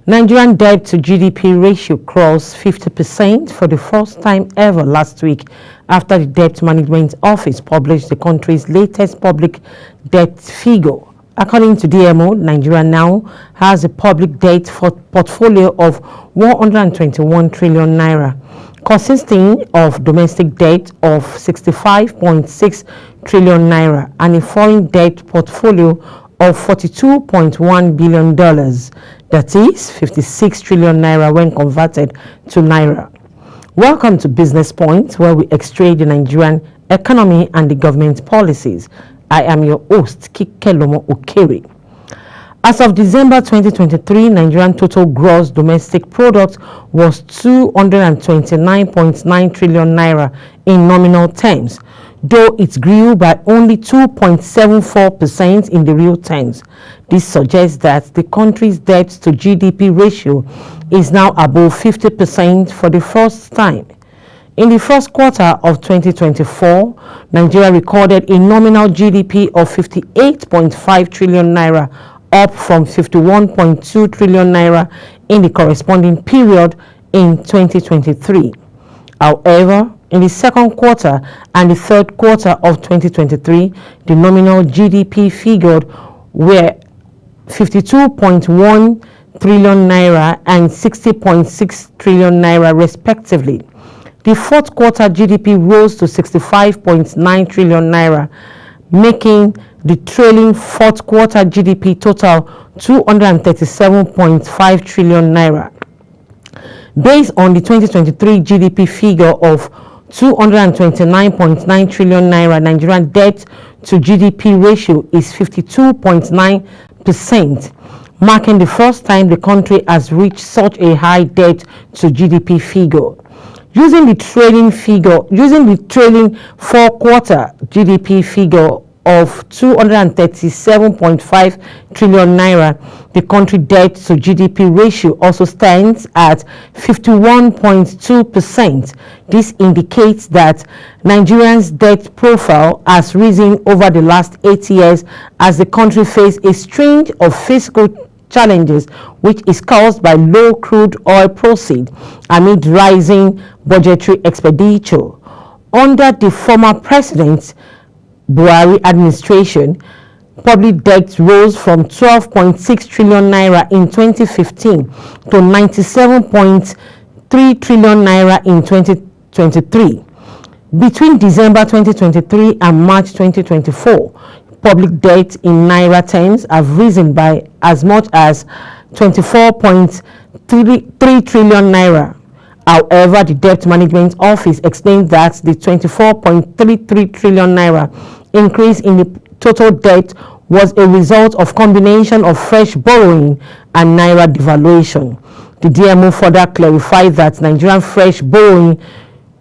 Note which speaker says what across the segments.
Speaker 1: Nigerian debt to GDP ratio crossed 50% for the first time ever last week after the Debt Management Office published the country's latest public debt figure. According to DMO, Nigeria now has a public debt portfolio of 121 trillion naira, consisting of domestic debt of 65.6 trillion naira and a foreign debt portfolio of $42.1 billion, that is 56 trillion naira when converted to naira. Welcome to Business Point, where we extract the Nigerian economy and the government policies. I am your host, Kikelomo Okere. As of December 2023, Nigerian total gross domestic product was 229.9 trillion naira in nominal terms, though it grew by only 2.74% in the real terms. This suggests that the country's debt to GDP ratio is now above 50% for the first time. In the first quarter of 2024, Nigeria recorded a nominal GDP of 58.5 trillion naira, up from 51.2 trillion naira in the corresponding period in 2023. However, in the second quarter and the third quarter of 2023, the nominal GDP figured were 52.1 trillion naira and 60.6 trillion naira respectively. The fourth quarter GDP rose to 65.9 trillion naira, making the trailing fourth quarter GDP total 237.5 trillion naira. Based on the 2023 GDP figure of 229.9 trillion naira, Nigerian debt to GDP ratio is 52.9%, marking the first time the country has reached such a high debt to GDP figure. Using the trailing four-quarter GDP figure of 237.5 trillion naira, the country debt to GDP ratio also stands at 51.2%. This indicates that Nigeria's debt profile has risen over the last 8 years as the country faced a string of fiscal challenges, which is caused by low crude oil proceeds amid rising budgetary expenditure. Under the former president Buhari administration, public debt rose from 12.6 trillion naira in 2015 to 97.3 trillion naira in 2023. Between December 2023 and March 2024, public debt in naira terms have risen by as much as 24.3 trillion naira. However, the Debt Management Office explained that the 24.33 trillion naira increase in the total debt was a result of combination of fresh borrowing and naira devaluation. The DMO further clarified that Nigerian fresh borrowing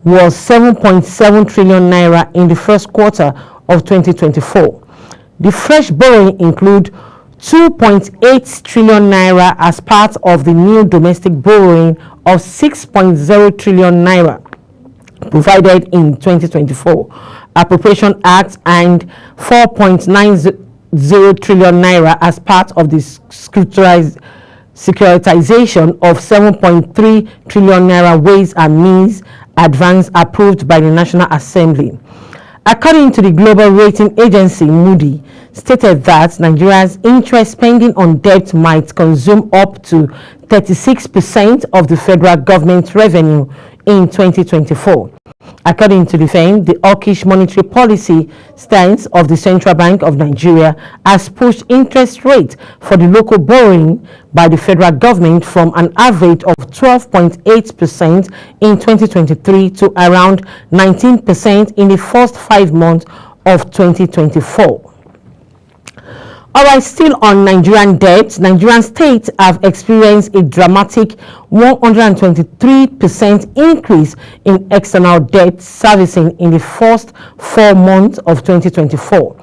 Speaker 1: was 7.7 trillion naira in the first quarter of 2024. The fresh borrowing include 2.8 trillion naira as part of the new domestic borrowing of 6.0 trillion naira provided in 2024 Appropriation Act and 4.90 trillion naira as part of the securitization of 7.3 trillion naira Ways and Means advance approved by the National Assembly. According to the global rating agency Moody, stated that Nigeria's interest spending on debt might consume up to 36% of the federal government revenue in 2024. According to the firm, the hawkish monetary policy stance of the Central Bank of Nigeria has pushed interest rate for the local borrowing by the federal government from an average of 12.8% in 2023 to around 19% in the first 5 months of 2024. Alright, still on Nigerian debt, Nigerian states have experienced a dramatic 123% increase in external debt servicing in the first 4 months of 2024,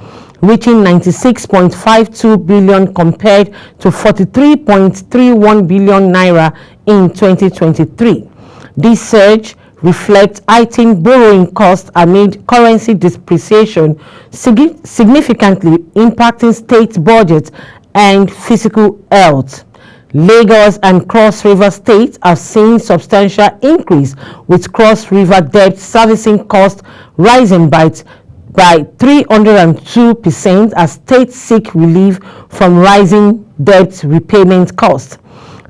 Speaker 1: reaching 96.52 billion compared to 43.31 billion naira in 2023. This surge reflects heightened borrowing costs amid currency depreciation, significantly impacting state budgets and fiscal health. Lagos and Cross River states have seen substantial increase, with Cross River debt servicing costs rising by 302% as states seek relief from rising debt repayment costs.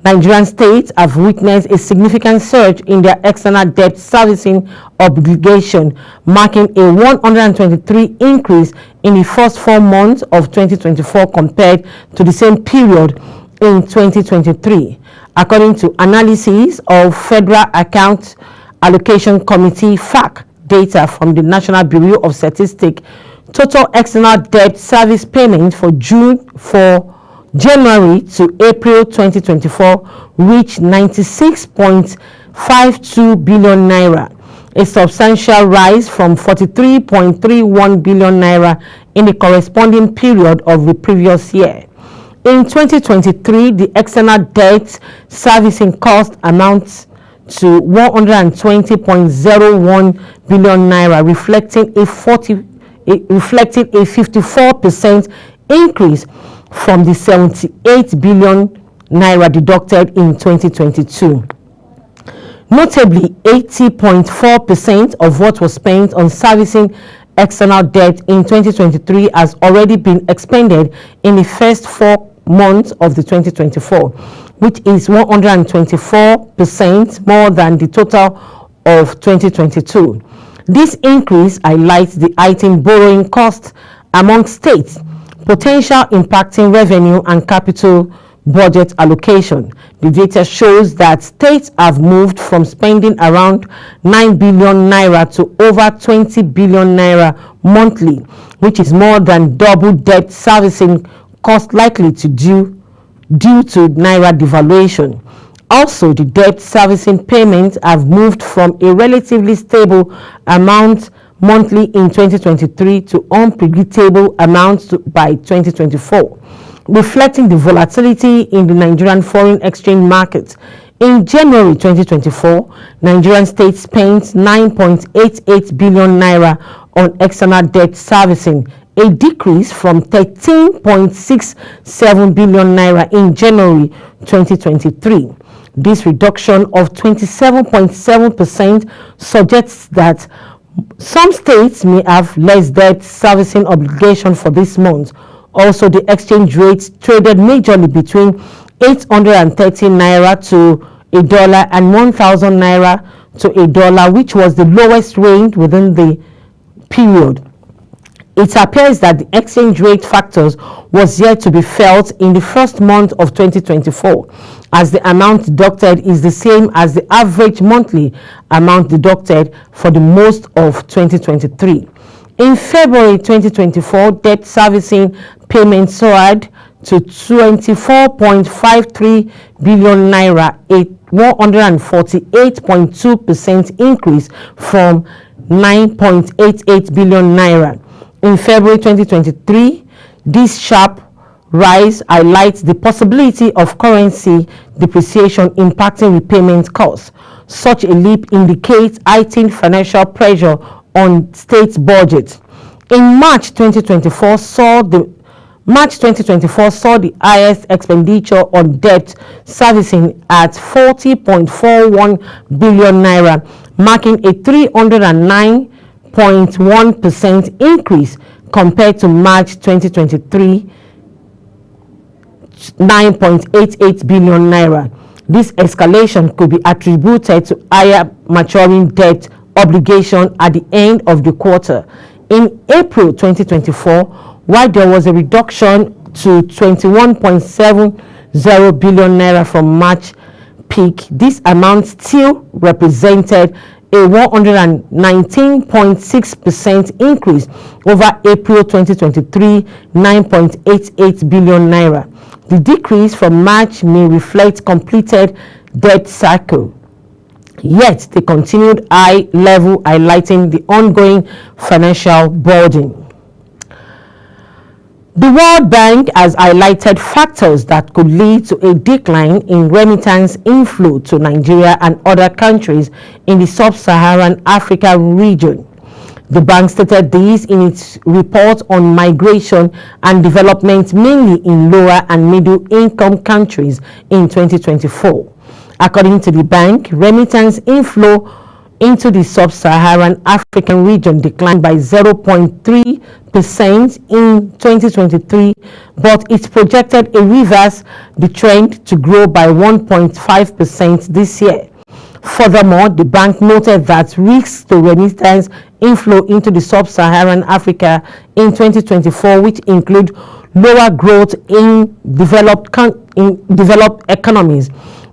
Speaker 1: Nigerian states have witnessed a significant surge in their external debt servicing obligation, marking a 123% increase in the first 4 months of 2024 compared to the same period in 2023. According to analysis of Federal Account Allocation Committee (FAC) data from the National Bureau of Statistics, total external debt service payment for January to April 2024 reached 96.52 billion naira, a substantial rise from 43.31 billion naira in the corresponding period of the previous year. In 2023, the external debt servicing cost amounts to 120.01 billion naira, reflecting a 54% increase from the 78 billion naira deducted in 2022. Notably, 80.4% of what was spent on servicing external debt in 2023 has already been expended in the first 4 months of the 2024, which is 124% more than the total of 2022. This increase highlights the heightened borrowing costs among states, potential impacting revenue and capital budget allocation. The data shows that states have moved from spending around 9 billion naira to over 20 billion naira monthly, which is more than double debt servicing cost likely to due to naira devaluation. Also, the debt servicing payments have moved from a relatively stable amount monthly in 2023 to unpredictable amounts by 2024, reflecting the volatility in the Nigerian foreign exchange market. In January 2024, Nigerian states spent 9.88 billion naira on external debt servicing, a decrease from 13.67 billion naira in January 2023. This reduction of 27.7% suggests that some states may have less debt servicing obligation for this month. Also, the exchange rates traded majorly between 830 naira to a dollar and 1,000 naira to a dollar, which was the lowest range within the period. It appears that the exchange rate factors was yet to be felt in the first month of 2024, as the amount deducted is the same as the average monthly amount deducted for the most of 2023. In February 2024, debt servicing payments soared to 24.53 billion naira, a 148.2% increase from 9.88 billion naira. In February 2023, this sharp rise highlights the possibility of currency depreciation impacting repayment costs. Such a leap indicates heightened financial pressure on state budgets. In March 2024 saw the highest expenditure on debt servicing at 40.41 billion naira, marking a 309.1% increase compared to March 2023, 9.88 billion naira. This escalation could be attributed to higher maturing debt obligation at the end of the quarter. In April 2024, while there was a reduction to 21.70 billion naira from March peak, this amount still represented a 119.6% increase over April 2023, 9.88 billion naira. The decrease from March may reflect completed debt cycle, yet the continued high level highlighting the ongoing financial burden. The World Bank has highlighted factors that could lead to a decline in remittance inflow to Nigeria and other countries in the sub-Saharan Africa region. The bank stated this in its report on migration and development, mainly in lower and middle income countries in 2024. According to the bank, remittance inflow into the sub-Saharan African region declined by 0.3% in 2023, but it projected a reverse the trend to grow by 1.5% this year. Furthermore, the bank noted that risks to remittance inflow into the sub-Saharan Africa in 2024, which include lower growth in developed economies,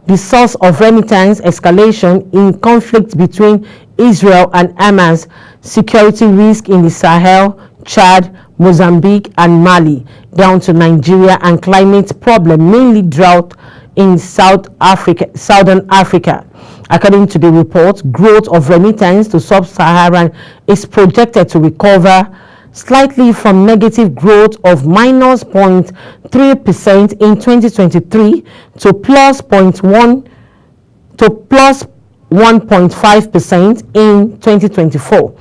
Speaker 1: the source of remittance escalation in conflict between Israel and Hamas, security risk in the Sahel, Chad, Mozambique, and Mali, down to Nigeria, and climate problem, mainly drought in Southern Africa. According to the report, growth of remittance to sub-Saharan is projected to recover slightly from negative growth of minus 0.3% in 2023 to plus 1.5% in 2024.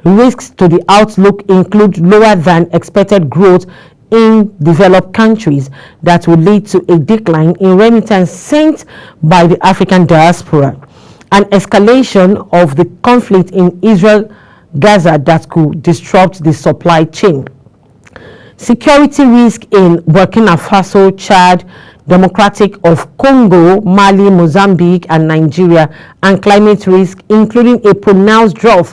Speaker 1: Risks to the outlook include lower than expected growth in developed countries that will lead to a decline in remittance sent by the African diaspora, an escalation of the conflict in Israel-Gaza that could disrupt the supply chain, security risk in Burkina Faso, Chad, Democratic of Congo, Mali, Mozambique, and Nigeria, and climate risk, including a pronounced drop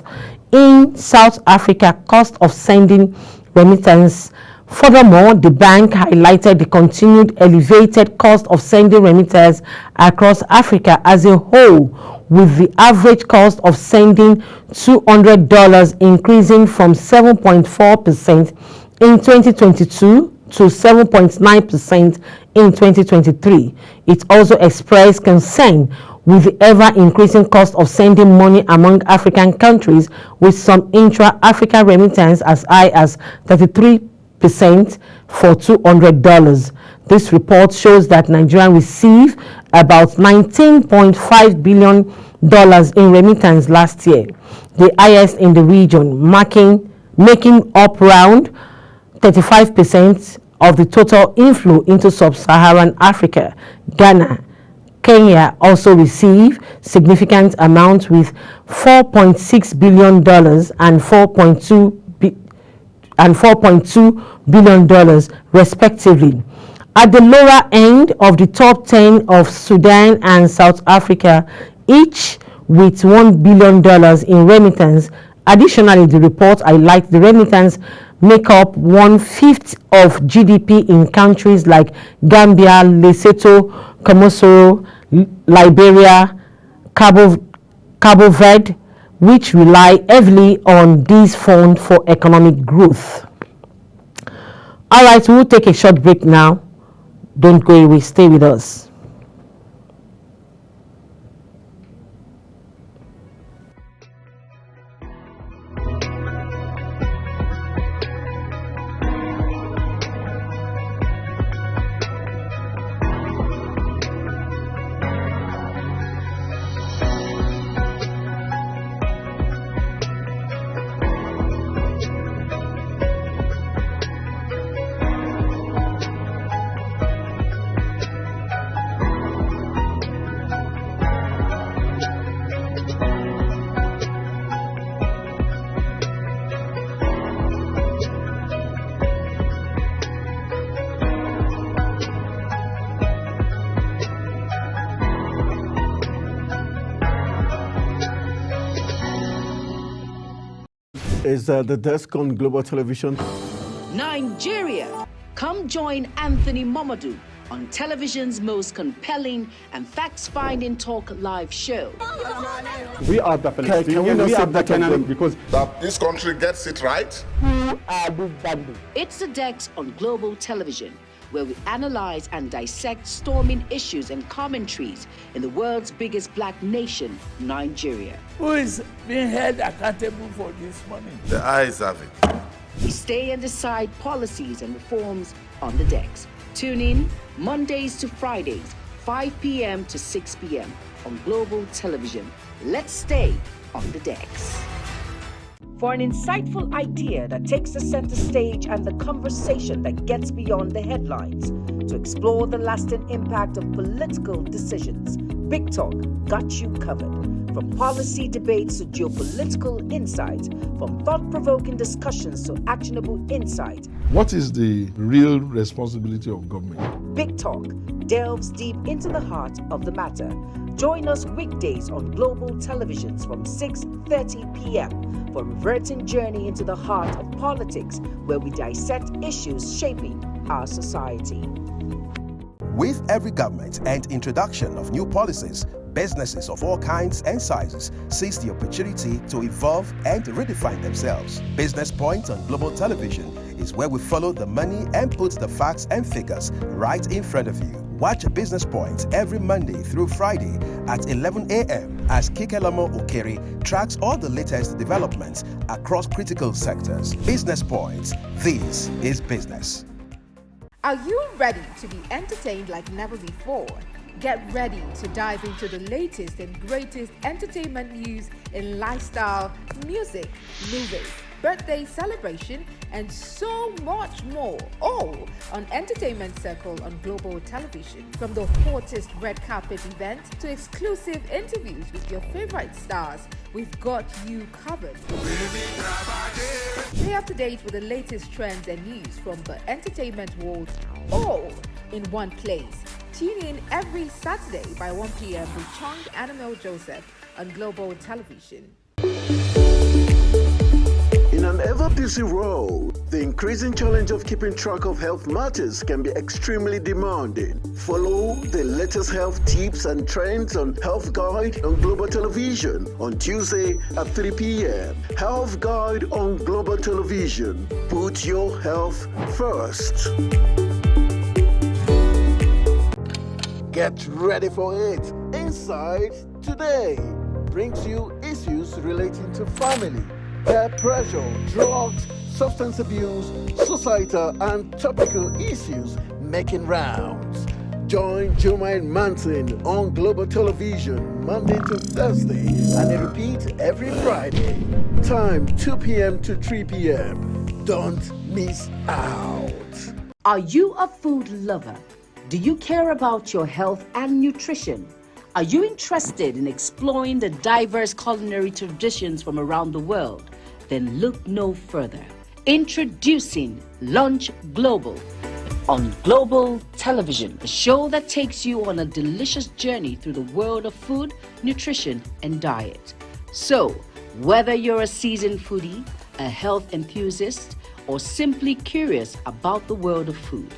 Speaker 1: in South Africa cost of sending remittance. Furthermore, the bank highlighted the continued elevated cost of sending remittance across Africa as a whole, with the average cost of sending $200 increasing from 7.4% in 2022 to 7.9% in 2023. It also expressed concern with the ever-increasing cost of sending money among African countries, with some intra-Africa remittance as high as 33% for $200. This report shows that Nigeria received about $19.5 billion in remittance last year, the highest in the region, making up around 35% of the total inflow into sub-Saharan Africa. Ghana, Kenya also received significant amounts with $4.6 billion and $4.2 billion respectively. At the lower end of the top 10 of Sudan and South Africa, each with $1 billion in remittance. Additionally, the report highlights the remittance make up 1/5 of GDP in countries like Gambia, Lesotho, Comosoro, Liberia, Cabo Verde, which rely heavily on these funds for economic growth. All right, we'll take a short break now. Don't go away, stay with us.
Speaker 2: Is the desk on Global Television.
Speaker 3: Nigeria. Come join Anthony Momodu on television's most compelling and facts-finding talk live show.
Speaker 4: We are the Palestinians. We are the Canaan because
Speaker 5: that this country gets it right.
Speaker 4: Who are these bandits?
Speaker 3: It's the Dex on Global Television, where we analyze and dissect storming issues and commentaries in the world's biggest black nation, Nigeria.
Speaker 6: Who is being held accountable for this money?
Speaker 5: The eyes have it.
Speaker 3: We stay and decide policies and reforms on the Dex. Tune in Mondays to Fridays, 5 p.m. to 6 p.m. on Global Television. Let's stay on the Dex. For an insightful idea that takes the center stage and the conversation that gets beyond the headlines, to explore the lasting impact of political decisions, Big Talk got you covered. From policy debates to geopolitical insights, from thought-provoking discussions to actionable insight,
Speaker 7: what is the real responsibility of government?
Speaker 3: Big Talk delves deep into the heart of the matter. Join us weekdays on Global Televisions from 6:30 p.m. for a reverting journey into the heart of politics, where we dissect issues shaping our society.
Speaker 8: With every government and introduction of new policies, businesses of all kinds and sizes seize the opportunity to evolve and redefine themselves. Business Point on Global Television is where we follow the money and put the facts and figures right in front of you. Watch Business Point every Monday through Friday at 11 a.m. as Kikelamo Okeri tracks all the latest developments across critical sectors. Business Point, this is business.
Speaker 9: Are you ready to be entertained like never before? Get ready to dive into the latest and greatest entertainment news in lifestyle, music, movies, birthday celebration, and so much more. All on Entertainment Circle on Global Television. From the hottest red carpet event to exclusive interviews with your favorite stars, we've got you covered. Stay up to date with the latest trends and news from the entertainment world, all in one place. Tune in every Saturday by 1 p.m. with Chong Animal Joseph on Global Television.
Speaker 2: In an ever-busy world, the increasing challenge of keeping track of health matters can be extremely demanding. Follow the latest health tips and trends on Health Guide on Global Television on Tuesday at 3 p.m. Health Guide on Global Television. Put your health first. Get ready for it. Inside Today brings you issues relating to family, peer pressure, drugs, substance abuse, societal and topical issues making rounds. Join Jermaine Manson on Global Television Monday to Thursday and a repeat every Friday. Time 2 p.m. to 3 p.m. Don't miss out.
Speaker 3: Are you a food lover? Do you care about your health and nutrition? Are you interested in exploring the diverse culinary traditions from around the world? Then look no further. Introducing Lunch Global on Global Television, a show that takes you on a delicious journey through the world of food, nutrition, and diet. So, whether you're a seasoned foodie, a health enthusiast, or simply curious about the world of food,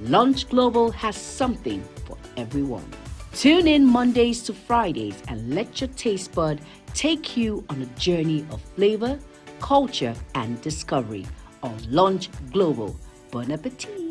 Speaker 3: Lunch Global has something for everyone. Tune in Mondays to Fridays and let your taste bud take you on a journey of flavor, culture, and discovery on Lunch Global. Bon appetit!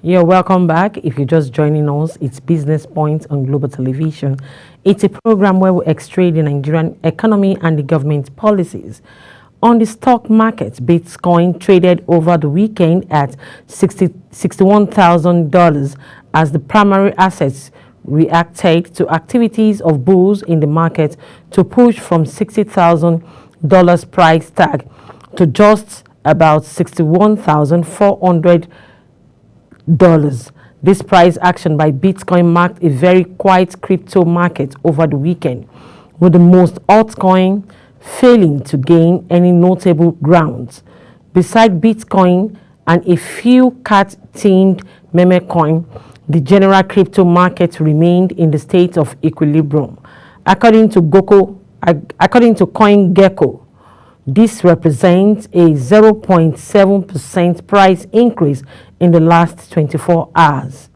Speaker 1: You're welcome back. If you're just joining us, it's Business Point on Global Television. It's a program where we extract the Nigerian economy and the government policies. On the stock market, Bitcoin traded over the weekend at $61,000 as the primary assets reacted to activities of bulls in the market to push from $60,000 price tag to just about $61,400. This price action by Bitcoin marked a very quiet crypto market over the weekend, with the most altcoin failing to gain any notable grounds. Beside Bitcoin and a few cat-themed meme coin, the general crypto market remained in the state of equilibrium. According to CoinGecko, this represents a 0.7% price increase in the last 24 hours.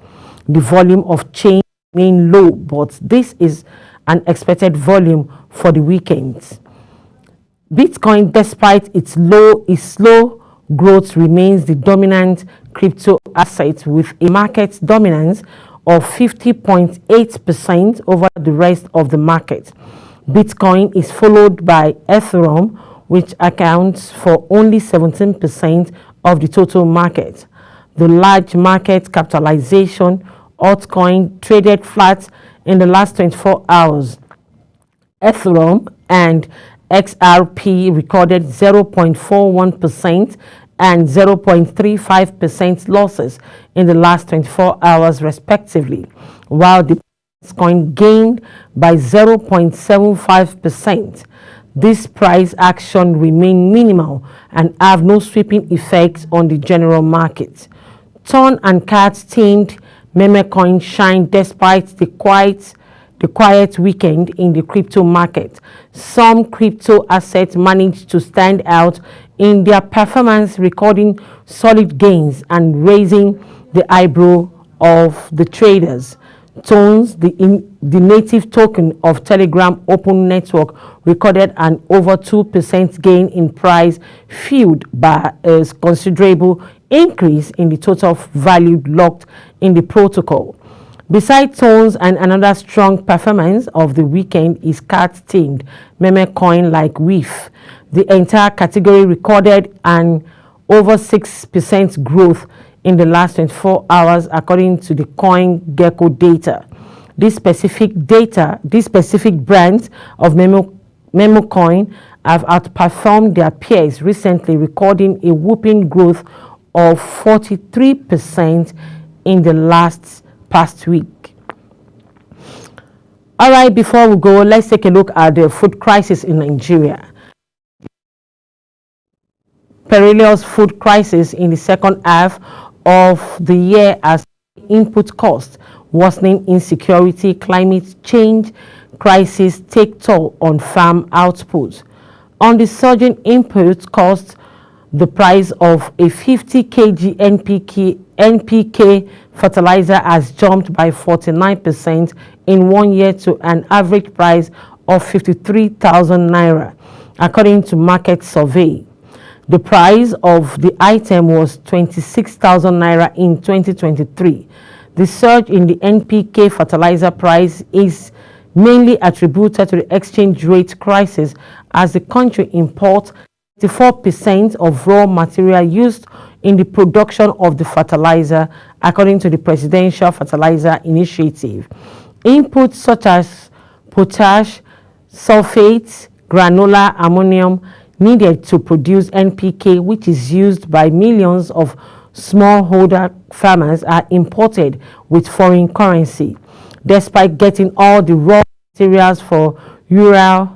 Speaker 1: The volume of change remained low, but this is an expected volume for the weekend. Bitcoin, despite its slow growth, remains the dominant crypto asset with a market dominance of 50.8% over the rest of the market. Bitcoin is followed by Ethereum, which accounts for only 17% of the total market. The large market capitalization altcoin traded flat in the last 24 hours. Ethereum and XRP recorded 0.41% and 0.35% losses in the last 24 hours respectively, while the coin gained by 0.75%. This price action remain minimal and have no sweeping effects on the general market. Ton and Cats themed meme coin shined despite the quiet weekend in the crypto market. Some crypto assets managed to stand out in their performance, recording solid gains and raising the eyebrow of the traders. Tones, the native token of Telegram Open Network, recorded an over 2% gain in price, fueled by a considerable increase in the total value locked in the protocol. Besides Tones, and another strong performance of the weekend is cat-themed meme coin like WIF. The entire category recorded an over 6% growth in the last 24 hours, according to the CoinGecko data. This specific brands of meme coin have outperformed their peers recently, recording a whopping growth of 43% in the past week. All right, before we go, let's take a look at the food crisis in Nigeria. Perilous food crisis in the second half of the year as input costs, worsening insecurity, climate change crisis take toll on farm output. On the surging input costs, the price of a 50 kg NPK fertilizer has jumped by 49% in 1 year to an average price of 53,000 naira, according to market survey. The price of the item was 26,000 naira in 2023. The surge in the NPK fertilizer price is mainly attributed to the exchange rate crisis, as the country imports 54% of raw material used in the production of the fertilizer, according to the Presidential Fertilizer Initiative. Inputs such as potash, sulfates, granular ammonium needed to produce NPK, which is used by millions of smallholder farmers, are imported with foreign currency. Despite getting all the raw materials for urea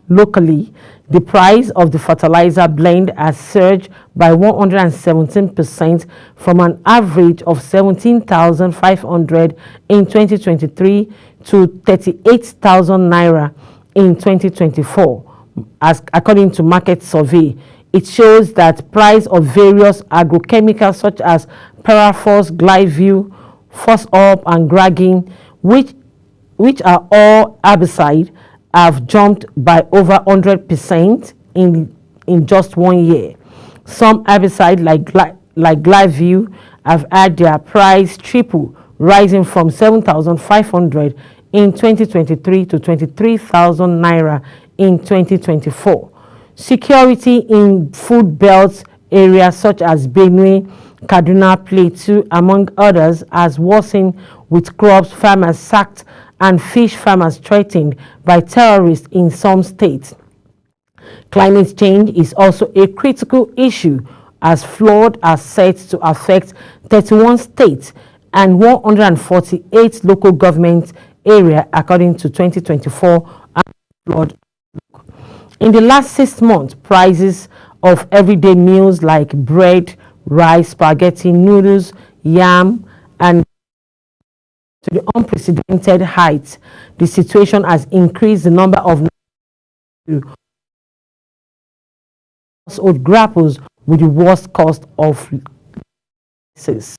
Speaker 1: locally, the price of the fertilizer blend has surged by 117% from an average of 17,500 in 2023 to 38,000 naira in 2024. As according to market survey, it shows that price of various agrochemicals such as Paraphos, Glyview, Phosphorb, and Gragin, which are all herbicide, have jumped by over 100% in just 1 year. Some herbicide like Glyview have had their price triple, rising from 7,500 in 2023 to 23,000 naira in 2024. Security in food belt areas such as Benue, Kaduna, Plateau, among others, has worsened, with crops farmers sacked and fish farmers threatened by terrorists in some states. Climate change is also a critical issue, as floods are set to affect 31 states and 148 local government areas, according to 2024 flood. In the last 6 months, prices of everyday meals like bread, rice, spaghetti, noodles, yam, and to the unprecedented heights. The situation has increased the number of household grapples with the worst cost of crisis.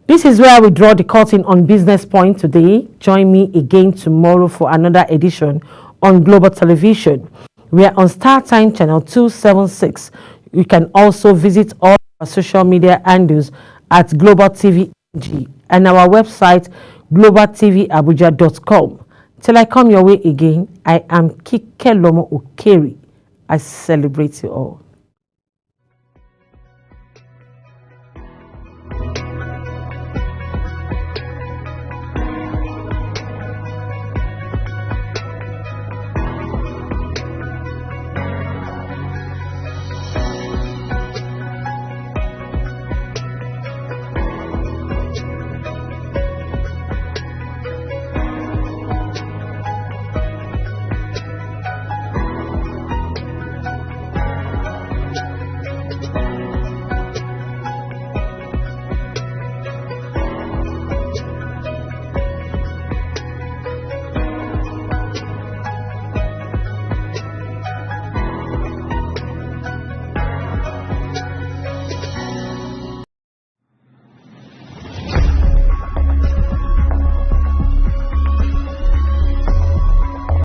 Speaker 1: This is where we draw the curtain on Business Point today. Join me again tomorrow for another edition on Global Television. We are on StarTime channel 276. You can also visit all our social media handles at Global TV NG and our website globaltvabuja.com. Till I come your way again, I am Kike Lomo Okeri. I celebrate you all.